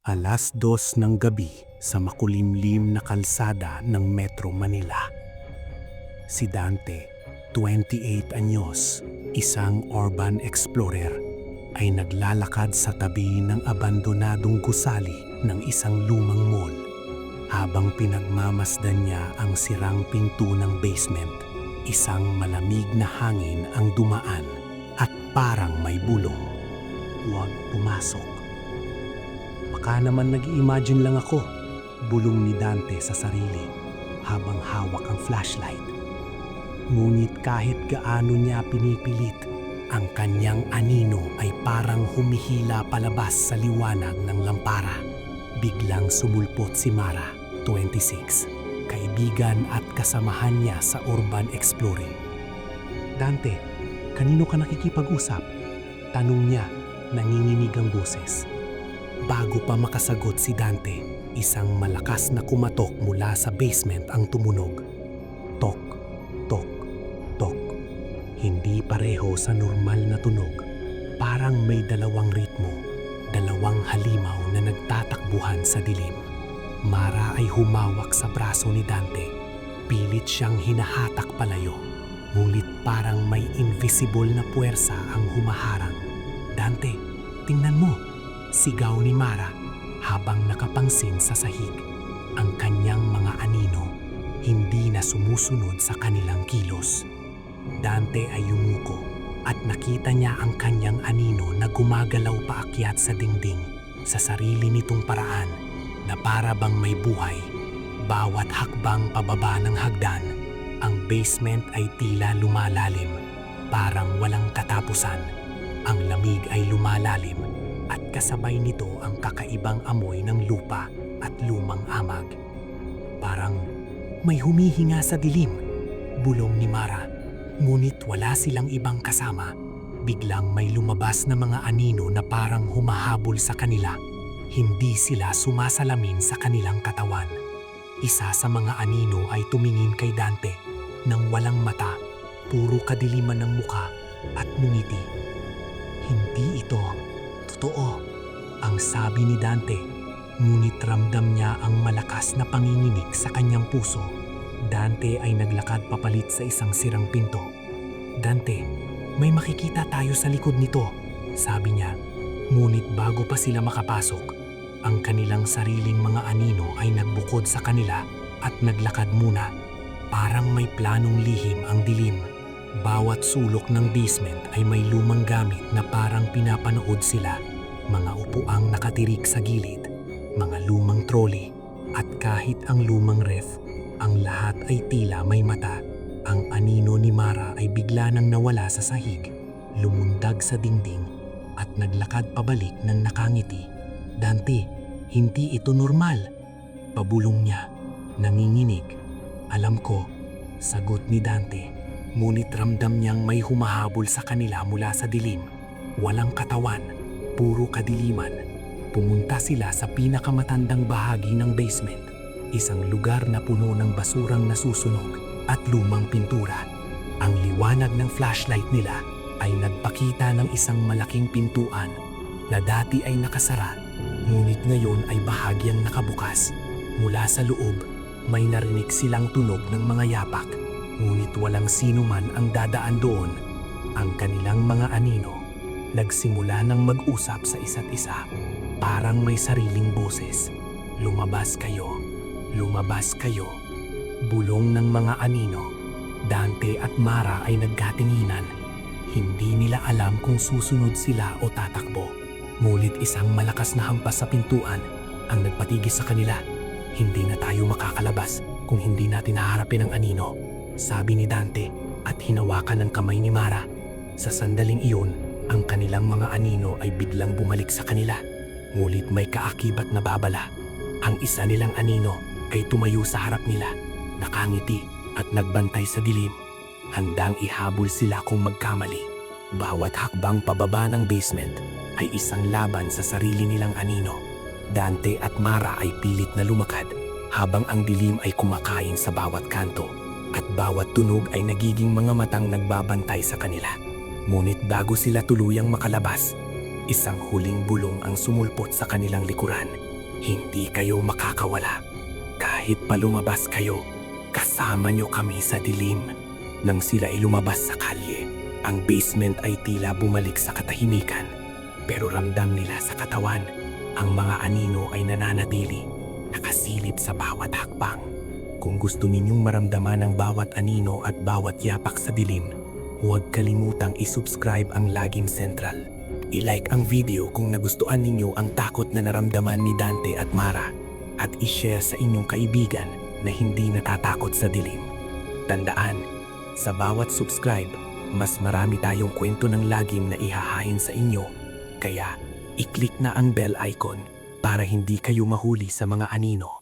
2:00 ng gabi sa makulimlim na kalsada ng Metro Manila. Si Dante, 28 anyos, isang urban explorer, ay naglalakad sa tabi ng abandonadong gusali ng isang lumang mall. Habang pinagmamasdan niya ang sirang pinto ng basement, isang malamig na hangin ang dumaan at parang may bulong. "Huwag pumasok." "Baka naman nag-i-imagine lang ako," bulong ni Dante sa sarili habang hawak ang flashlight. Ngunit kahit gaano niya pinipilit, ang kanyang anino ay parang humihila palabas sa liwanag ng lampara. Biglang sumulpot si Mara, 26, kaibigan at kasamahan niya sa urban exploring. "Dante, kanino ka nakikipag-usap?" tanong niya, nanginginig ang boses. Bago pa makasagot si Dante, isang malakas na kumatok mula sa basement ang tumunog. Tok, tok, tok. Hindi pareho sa normal na tunog. Parang may dalawang ritmo, dalawang halimaw na nagtatakbuhan sa dilim. Mara ay humawak sa braso ni Dante. Pilit siyang hinahatak palayo. Ngunit parang may invisible na puwersa ang humaharang. "Dante, tingnan mo!" sigaw ni Mara habang nakapangsin sa sahig. Ang kanyang mga anino hindi na sumusunod sa kanilang kilos. Dante ay yumuko at nakita niya ang kanyang anino na gumagalaw paakyat sa dingding sa sarili nitong paraan na para bang may buhay. Bawat hakbang pababa ng hagdan, ang basement ay tila lumalalim, parang walang katapusan. Ang lamig ay lumalalim at kasabay nito ang kakaibang amoy ng lupa at lumang amag. "Parang may humihinga sa dilim," bulong ni Mara. Ngunit wala silang ibang kasama. Biglang may lumabas na mga anino na parang humahabol sa kanila. Hindi sila sumasalamin sa kanilang katawan. Isa sa mga anino ay tumingin kay Dante nang walang mata, puro kadiliman ng muka at ngumiti. "Hindi ito totoo," ang sabi ni Dante, ngunit ramdam niya ang malakas na panginginig sa kanyang puso. Dante ay naglakad papalit sa isang sirang pinto. "Dante, may makikita tayo sa likod nito," sabi niya. Ngunit bago pa sila makapasok, ang kanilang sariling mga anino ay nagbukod sa kanila at naglakad muna. Parang may planong lihim ang dilim. Bawat sulok ng basement ay may lumang gamit na parang pinapanood sila. Mga upuang nakatirik sa gilid, mga lumang trolley, at kahit ang lumang ref, ang lahat ay tila may mata. Ang anino ni Mara ay bigla nang nawala sa sahig, lumundag sa dingding, at naglakad pabalik ng nakangiti. "Dante, hindi ito normal," pabulong niya, nanginginig. "Alam ko," sagot ni Dante. Ngunit ramdam niyang may humahabol sa kanila mula sa dilim. Walang katawan, puro kadiliman. Pumunta sila sa pinakamatandang bahagi ng basement, isang lugar na puno ng basurang nasusunog at lumang pintura. Ang liwanag ng flashlight nila ay nagpakita ng isang malaking pintuan na dati ay nakasara, ngunit ngayon ay bahagyang nakabukas. Mula sa loob, may narinig silang tunog ng mga yapak, ngunit walang sino man ang dadaan doon. Ang kanilang mga anino nagsimula ng mag-usap sa isa't isa. Parang may sariling boses. "Lumabas kayo, lumabas kayo," bulong ng mga anino. Dante at Mara ay nagkatinginan. Hindi nila alam kung susunod sila o tatakbo. Ngunit isang malakas na hampas sa pintuan ang nagpatigil sa kanila. "Hindi na tayo makakalabas kung hindi natin haharapin ang anino," sabi ni Dante at hinawakan ng kamay ni Mara. Sa sandaling iyon, ang kanilang mga anino ay biglang bumalik sa kanila. Ngunit may kaakibat na babala. Ang isa nilang anino ay tumayo sa harap nila, nakangiti at nagbantay sa dilim. Handang ihabol sila kung magkamali. Bawat hakbang pababa ng basement ay isang laban sa sarili nilang anino. Dante at Mara ay pilit na lumakad habang ang dilim ay kumakain sa bawat kanto at bawat tunog ay nagiging mga matang nagbabantay sa kanila. Ngunit bago sila tuluyang makalabas, isang huling bulong ang sumulpot sa kanilang likuran. Hindi kayo makakawala. Kahit pa lumabas kayo, kasama nyo kami sa dilim. Nang sila ay lumabas sa kalye, ang basement ay tila bumalik sa katahimikan. Pero ramdam nila sa katawan, ang mga anino ay nananatili, nakasilip sa bawat hakbang. Kung gusto ninyong maramdaman ang bawat anino at bawat yapak sa dilim, huwag kalimutang isubscribe ang Lagim Central. I-like ang video kung nagustuhan ninyo ang takot na naramdaman ni Dante at Mara at i-share sa inyong kaibigan na hindi natatakot sa dilim. Tandaan, sa bawat subscribe, mas marami tayong kwento ng Lagim na ihahain sa inyo. Kaya, i-click na ang bell icon para hindi kayo mahuli sa mga anino.